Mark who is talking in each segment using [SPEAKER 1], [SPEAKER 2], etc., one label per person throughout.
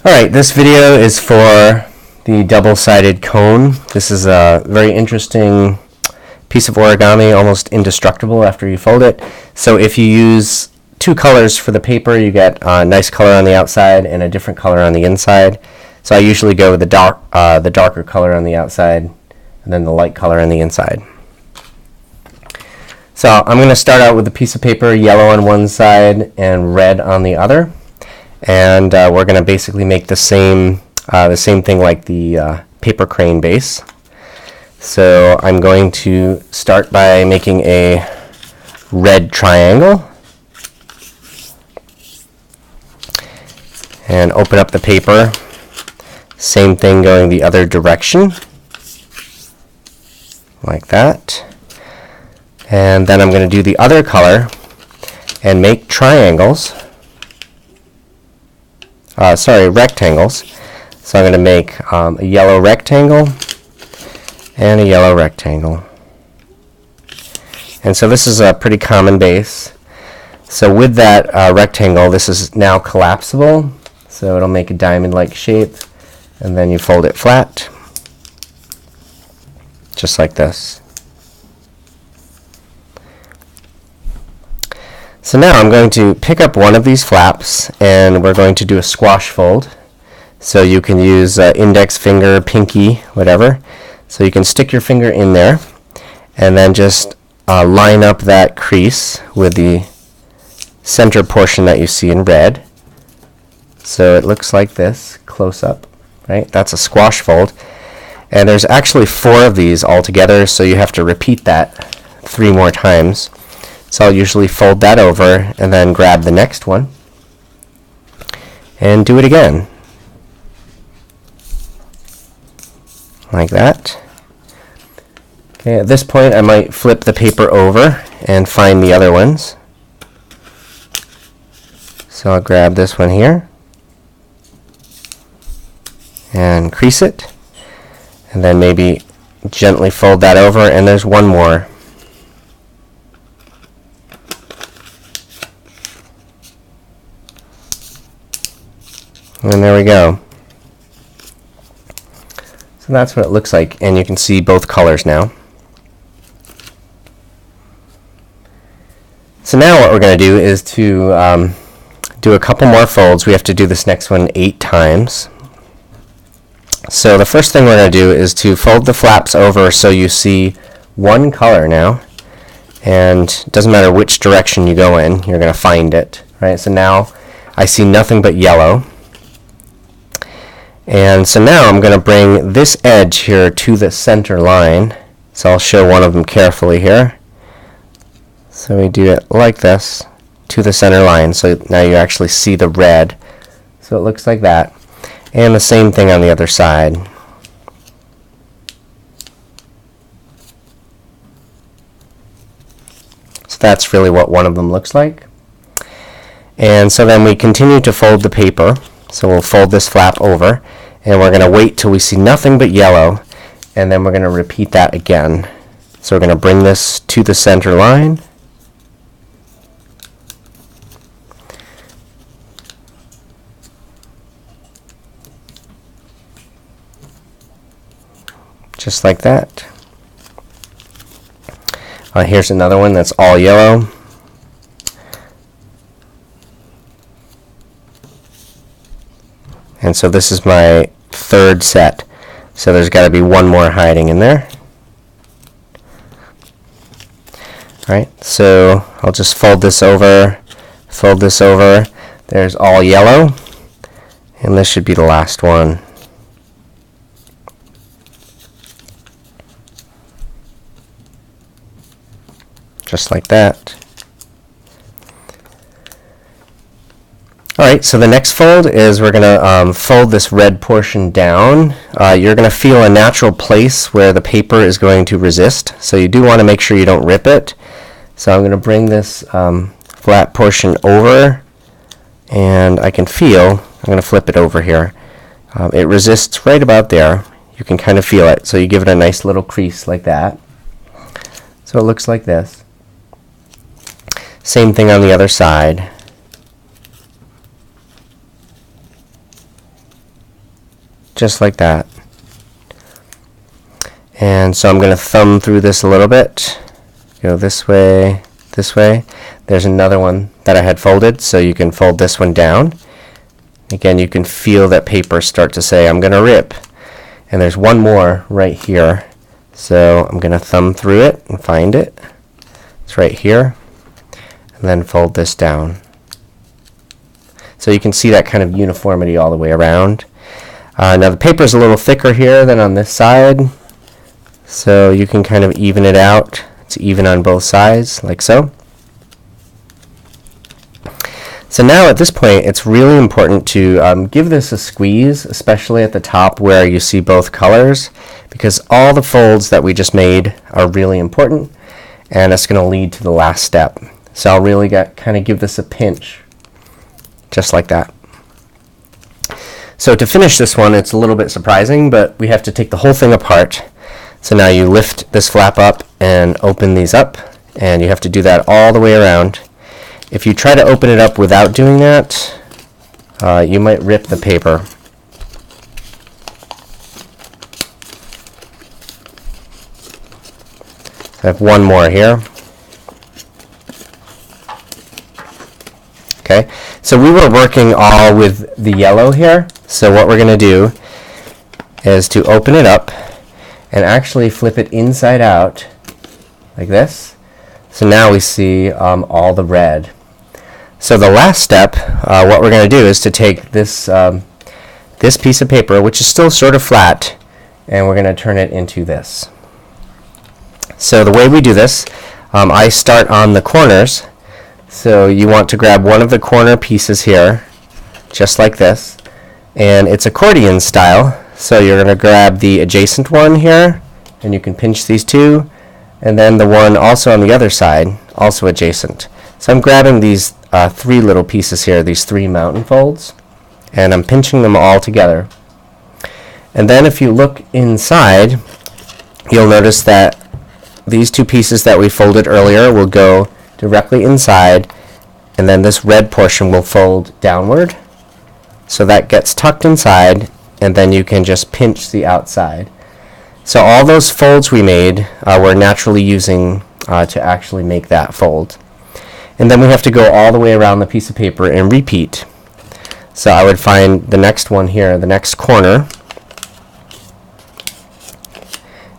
[SPEAKER 1] Alright, this video is for the double-sided cone. This is a very interesting piece of origami, almost indestructible after you fold it. So if you use two colors for the paper, you get a nice color on the outside and a different color on the inside. So I usually go with the darker color on the outside and then the light color on the inside. So I'm going to start out with a piece of paper, yellow on one side and red on the other. And we're going to basically make the same thing like the paper crane base. So I'm going to start by making a red triangle and open up the paper. Same thing going the other direction, like that. And then I'm going to do the other color and make triangles. Rectangles. So I'm going to make a yellow rectangle and a yellow rectangle. And so this is a pretty common base. So with that rectangle, this is now collapsible. So it'll make a diamond-like shape. And then you fold it flat, just like this. So now I'm going to pick up one of these flaps and we're going to do a squash fold. So you can use index finger, pinky, whatever. So you can stick your finger in there and then just line up that crease with the center portion that you see in red. So it looks like this, close up, right? That's a squash fold. And there's actually 4 of these altogether, so you have to repeat that 3 more times. So I'll usually fold that over and then grab the next one and do it again. Like that. Okay, at this point I might flip the paper over and find the other ones. So I'll grab this one here and crease it, and then maybe gently fold that over, and there's one more. And there we go. So that's what it looks like, and you can see both colors now. So now what we're going to do is to do a couple more folds. We have to do this next one 8 times. So the first thing we're going to do is to fold the flaps over so you see one color now. And it doesn't matter which direction you go in, you're going to find it. Right? So now I see nothing but yellow. And so now I'm going to bring this edge here to the center line. So I'll show one of them carefully here. So we do it like this to the center line. So now you actually see the red. So it looks like that. And the same thing on the other side. So that's really what one of them looks like. And so then we continue to fold the paper. So we'll fold this flap over, and we're going to wait till we see nothing but yellow, and then we're going to repeat that again. So we're going to bring this to the center line. Just like that. Here's another one that's all yellow. And so this is my 3rd set. So there's got to be one more hiding in there. Alright, so I'll just fold this over, fold this over. There's all yellow. And this should be the last one. Just like that. Alright, so the next fold is we're going to fold this red portion down. You're going to feel a natural place where the paper is going to resist, so you do want to make sure you don't rip it. So I'm going to bring this flat portion over, and I can feel, I'm going to flip it over here. It resists right about there. You can kind of feel it, so you give it a nice little crease like that. So it looks like this. Same thing on the other side. just like that. And so I'm going to thumb through this a little bit. Go this way, this way. There's another one that I had folded, so you can fold this one down. Again, you can feel that paper start to say, I'm going to rip. And there's one more right here. So I'm going to thumb through it and find it. It's right here. And then fold this down. So you can see that kind of uniformity all the way around. Now the paper is a little thicker here than on this side. So you can kind of even it out. It's even on both sides, like so. So now at this point, it's really important to give this a squeeze, especially at the top where you see both colors, because all the folds that we just made are really important, and it's going to lead to the last step. So I'll really kind of give this a pinch, just like that. So to finish this one, it's a little bit surprising, but we have to take the whole thing apart. So now you lift this flap up and open these up, and you have to do that all the way around. If you try to open it up without doing that, you might rip the paper. So I have one more here. Okay, so we were working all with the yellow here, so what we're going to do is to open it up and actually flip it inside out like this. So now we see all the red. So the last step, what we're going to do is to take this this piece of paper, which is still sort of flat, and we're going to turn it into this. So the way we do this, I start on the corners. So you want to grab one of the corner pieces here, just like this, and it's accordion style. So you're going to grab the adjacent one here, and you can pinch these two, and then the one also on the other side, also adjacent. So I'm grabbing these three little pieces here, these three mountain folds, and I'm pinching them all together. And then if you look inside, you'll notice that these two pieces that we folded earlier will go directly inside, and then this red portion will fold downward. So that gets tucked inside, and then you can just pinch the outside. So all those folds we made, we're naturally using to actually make that fold. And then we have to go all the way around the piece of paper and repeat. So I would find the next one here, the next corner,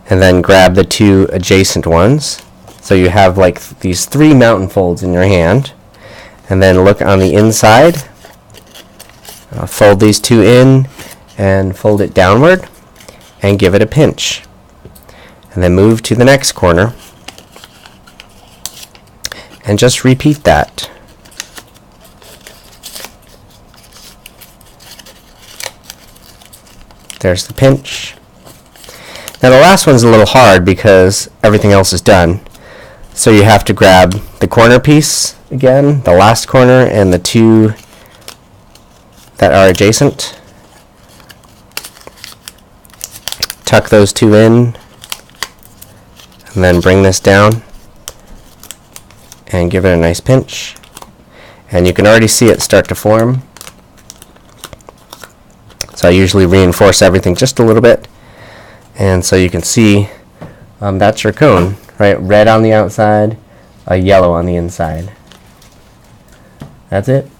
[SPEAKER 1] and then grab the two adjacent ones. So you have like these three mountain folds in your hand, and then look on the inside, fold these two in and fold it downward and give it a pinch, and then move to the next corner and just repeat that. There's the pinch. Now the last one's a little hard because everything else is done. So you have to grab the corner piece again, the last corner, and the two that are adjacent. Tuck those two in, and then bring this down and give it a nice pinch. And you can already see it start to form. So I usually reinforce everything just a little bit. And so you can see that's your cone, right? Red on the outside, a yellow on the inside. That's it.